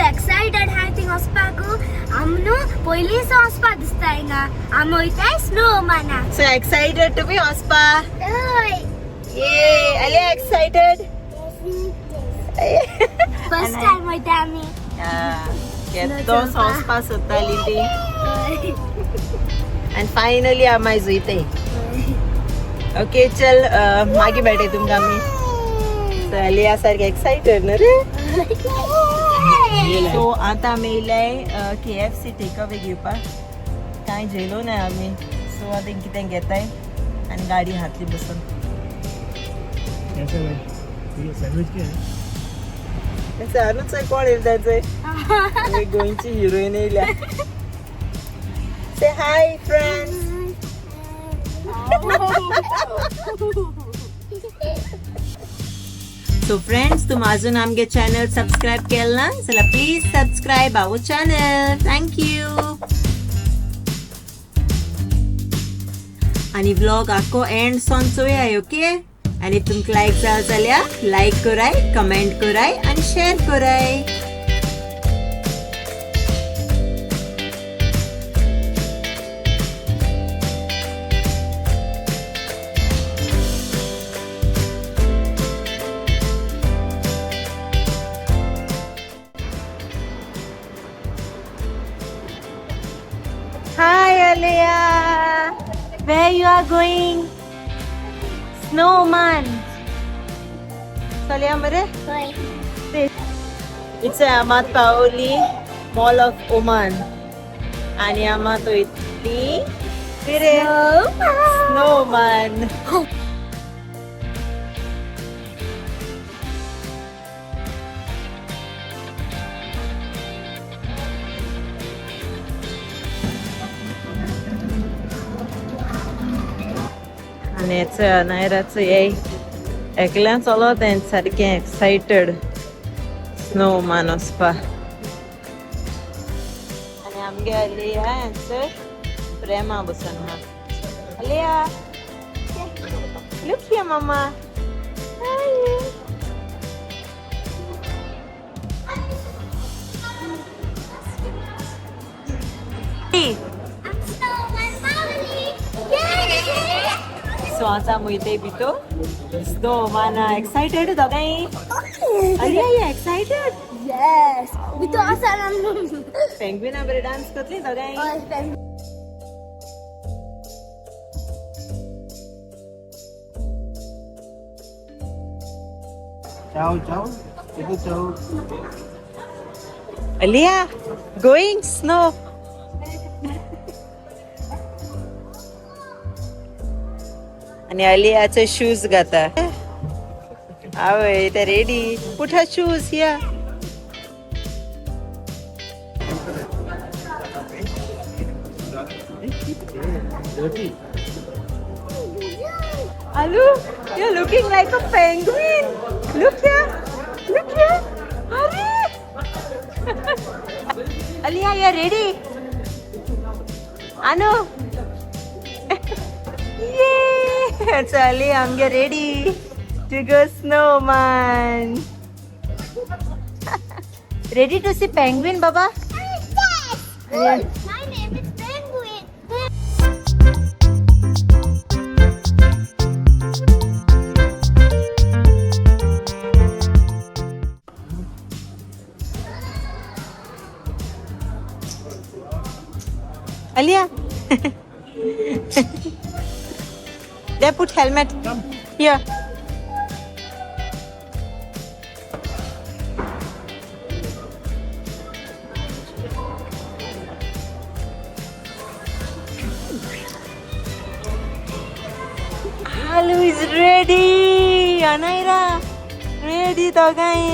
Excited हाय thing वचपाकू आमनो पयली सो वचपा दिसताय ना आम वयताय स्नोमाना So excited to be Ospa. ओय Yay! Are you excited? First time वयता आमी Getto Ospa Sotaliti. And finally आम्ही जुईते. Okay, चल मागे बैठे तुम गामी. So अलिया सारखे excited ना रे? So आता आम्ही इलाय KFC टेकअवे घेवपाक कांय जेलो ना आम्ही. So आतां कितें घेताय आनी गाडी हातली बसून. कैसा भाई ये सैंडविच क्या है? चालूच आहे कोण येईल त्याचे गोंयची हिरोईन येयल्या से हाय फ्रेंड्स सो फ्रेंड्स तुम अजून आमगे चॅनल सबस्क्राईब केलं ना चला please subscribe our channel thank you आणि व्लॉग आखो एंड सोन चोया ओके आणि तुमक लाईक जाव जाल्यार लाईक कराय कमेंट कराय आणि शेअर कराय Hi Alia, where you are going? Snowman. Salia mare? It's a Ahmad Paoli Mall of Oman. आणि आम्हा तो इतली फिरे Snowman. आणि याचं नायराचं ये एकल्याच चलो तें सारकें एक्सायटेड स्नोमान वचपा आनी आमगे अलिया हांगसर प्रेमा बसून आहा अलिया लुक हियर मम्मा So आता मुयते बितो स्नोमान एक्सायटेड दोगांय अलिया यू एक्सायटेड यस मी तो असा पेंग्विना बरे डान्स करतली दोगांय चाओ चाओ इधर चाओ अलिया गोइंग स्नो आणि अलियाचे शूज घाता आवय ते ready put her shoes here dirty Alu, you're looking like a penguin. Look here. Hurry. Alia, you're ready. Anu. Yay! It's Ali, I'm ready to go snowman. Ready to see penguin, Baba? Yes. My name is Penguin. Alia. There, put helmet. Here. आलू is ready. Anaira ready दोगांय.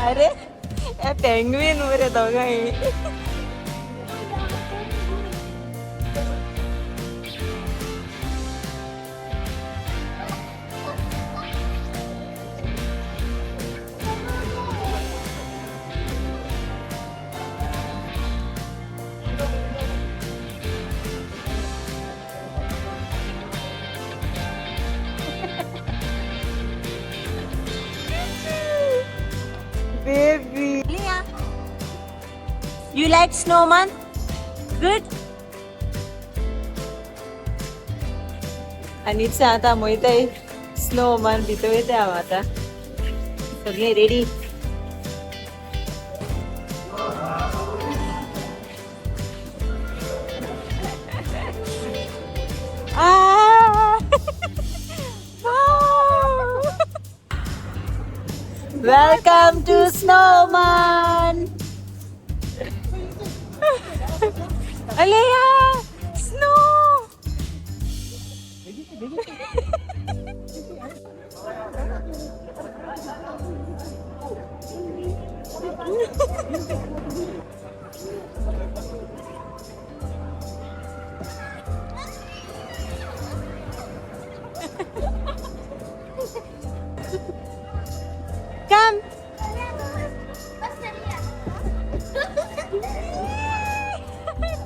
अरे penguin मरे दोगांय. Baby. Leah, you like snowman? Good. आणि आता मोयताय स्नोमॅन भितर येते हांव आता. सगळे ready. Welcome to Snowman. Alea, snow. Come.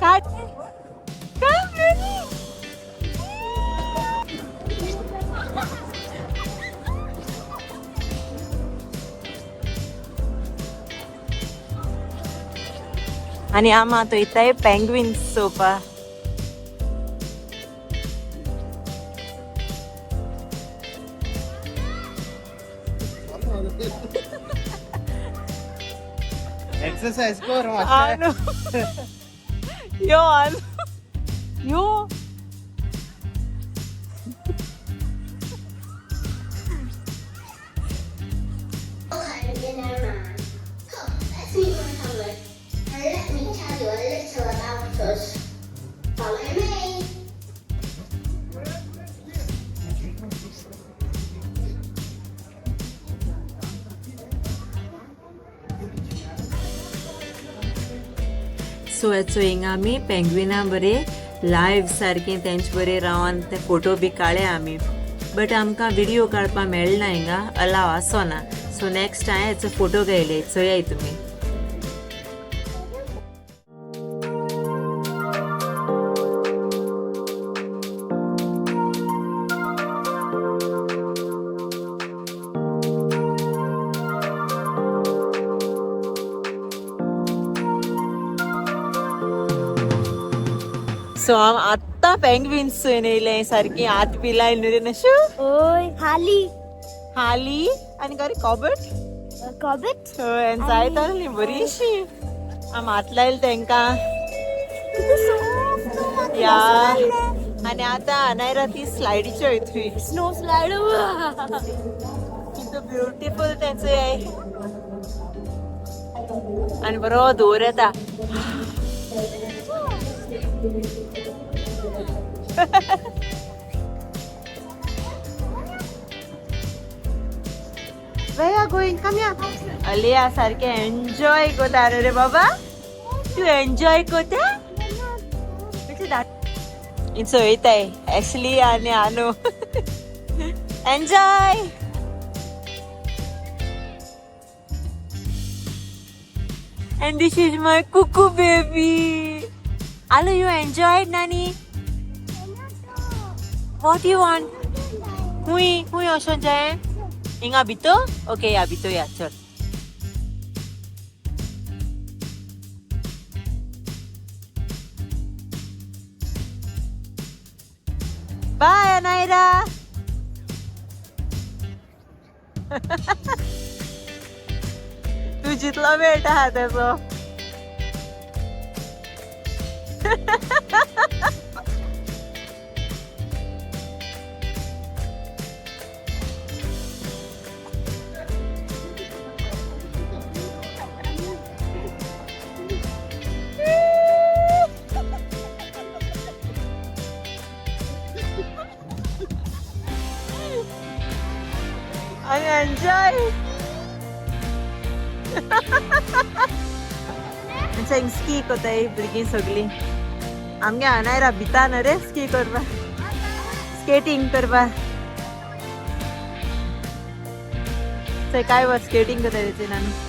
Cut. Come, Lily. आणि आम्हा तो इथं पेंग्विन सोफा. एक्सरसाइज कर आनो यो आनो यो Let me tell you a little about us. Follow me. सो हेचो हिंगा आमी पेंग्विना बरे लायव्ह सारकें तेंचे बरे रावन ते फोटो बी काडले आमी. बट आमकां व्हिडिओ काडपा मेळना हिंगा, अलाव आसोना. सो नेक्स्ट हांवें हेचो फोटो घायले, चोयाय तुमी. सो हांव आत्तां पेंग्विन्स चोयन येयलें सारकी हात बी लायन रे नशू. ओय हाली हाली आनी गरी कॉबट. कॉबेट जायत आसली बरीशी. आम हात लायले तेंकां. या आनी आतां अनायरा ती स्लायडीच्यो थंय. Snow slide. कितू ब्युटिफूल तेंचो हे. आनी बरो धुंवर येता. Where are you going? Come here. Alea सारखे एन्जॉय कोता रे बाबा. तू एन्जॉय कोता? It's वयताय ऍक्च्युअली आनी आनू. Enjoy. And this is my cuckoo baby. Alu, you enjoyed, Nani? What do you want? Hui oshon jaye? Inga bito? Okay, ya bito ya, chal. Bye, Anaira. तू जितला बेटा हा त्याचा. आमी एन्जॉय हिंग स्की कोताय भुरगीं सगळीं आमगे अनायरा भिता न्हू रे स्की करपा स्केटिंग करपा थंय काय वर स्केटिंग कोताय तेचे आमी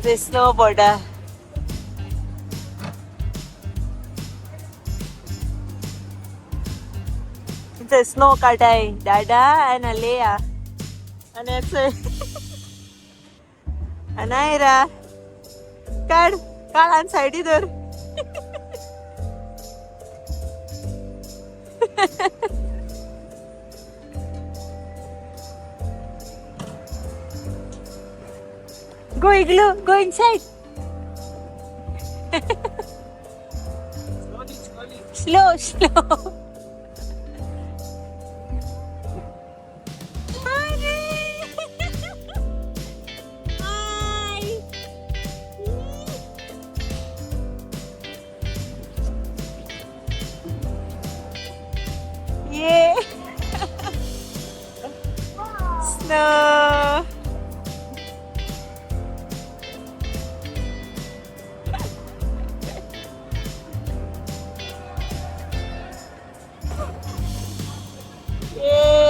ते स्नो बोर्डा स्नो काटाय डाडा and Alea and it's Anaira काढ काढ साइडी धर Go Igloo, go inside. Slow, slow. Hi. Yeah. Snow.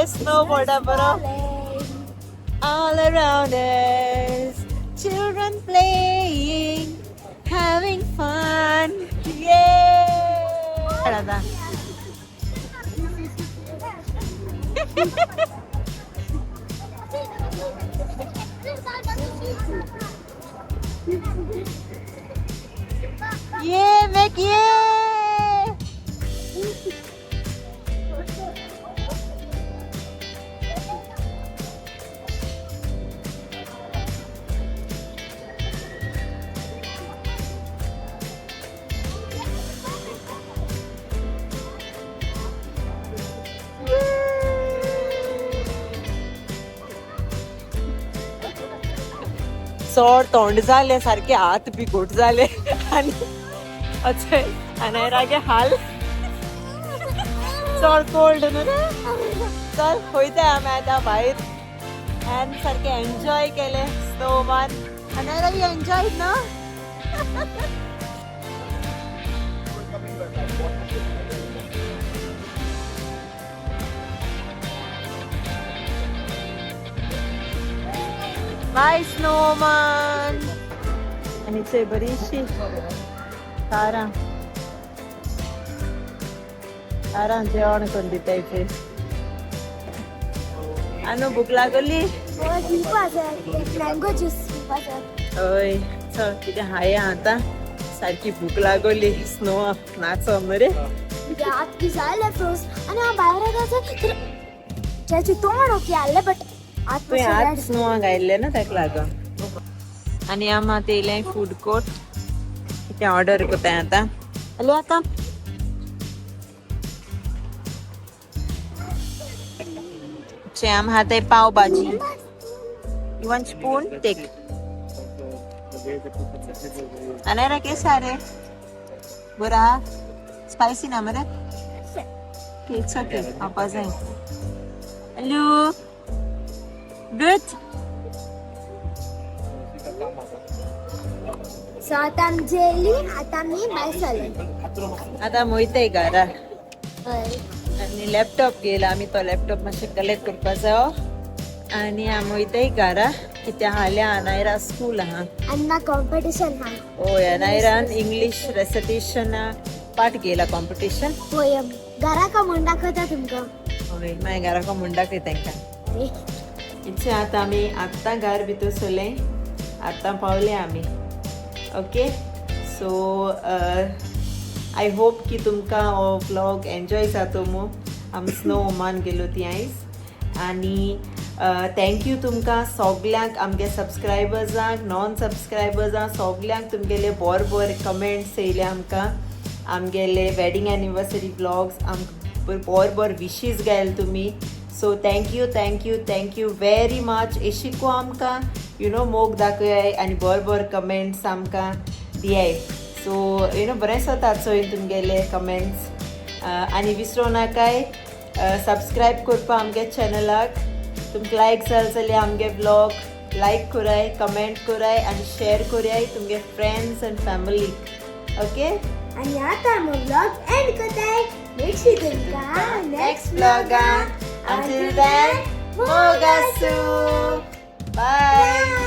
Snowboard all around us, children playing, having fun, yay! Yeah, make yeah! चड तोंड जाले सारखे हात बी घोट जाले आणि अचे अनायरागे हाल चड कोल्ड न्हू रे चल वयता आमी आतां भायर आनी सारखे एन्जॉय केले स्नोमान अनायरा यू एन्जॉय ना बाय स्नोमॅन आणि ते बरीचशी तारा तारा जेवण करून दिता इथे अनु भूक लागली मँगो ज्यूस हय चल कितें हाय आता सारकी भूक लागली स्नो नाचो मरे आत की जाले फ्रोज आणि हांव भायर वचत तर त्याची तोंड ओके आले बट तुवें आत स्नोवाक आयिल्लें ना ताका लागून आनी आमी आतां येयलें फूड कोर्ट कितें ऑर्डर कोताय आतां हॅलो आतां आम हाताय pav bhaji you want spoon take Anayra केसा रे बरा स्पायसी ना मरे इट्स ओके खावपा जाय हॅलो Good. सो आतां आमी जेयली आतां आमी भायर सरले आतां मोयताय घरा हय आनी लॅपटॉप घेयला आमी तो लॅपटॉप मातशें कलेक्ट करपा जायो आनी हांव वयताय घरा कित्या हाल्या अनायरा स्कूल आहा आनी ना कॉम्पिटिशन हा ओय अनायरान इंग्लीश रेसिटेशन पार्ट घेयला कॉम्पिटिशन पोयम घरा का म्हूण दाखयता तुमकां ओय मागीर घरा को म्हूण दाखय तांकां इतसे आतां आमी आत्तां घर भितर सरले आत्तां पावले आमी ओके सो आय होप की तुमकां हो व्लॉग एन्जॉय जातो मू आमी स्नो ओमान गेलो ती आयज आनी थँक्यू तुमकां सगल्यांक आमगे सबस्क्रायबर्सांक नॉन सबस्क्रायबर्सांक सगल्यांक तुमगेले बरे कमेंट्स येयले आमकां आमगेले वेडिंग एनिवर्सरी ब्लॉग्स आमकां बरे विशीस घायल तुमी सो थँक्यू वेरी मच एशिको आमकां मोग दाखयाय आनी बरे कमेंट्स आमकां दियाय सो बरें जाता चोयन तुमगेले कमेंट्स आनी विसरो नाकाय सबस्क्रायब करपा आमगे चॅनलाक तुमकां लायक जाल जाल्यार आमगे ब्लॉग लायक कोराय कमेंट कोराय आनी शेअर कोराय तुमगे फ्रेंड्स एंड फॅमिलीक ओके आणि आता मग ब्लॉग एंड करताय भेटशी तुमकां नेक्स्ट ब्लॉगान until then मोगासू बाय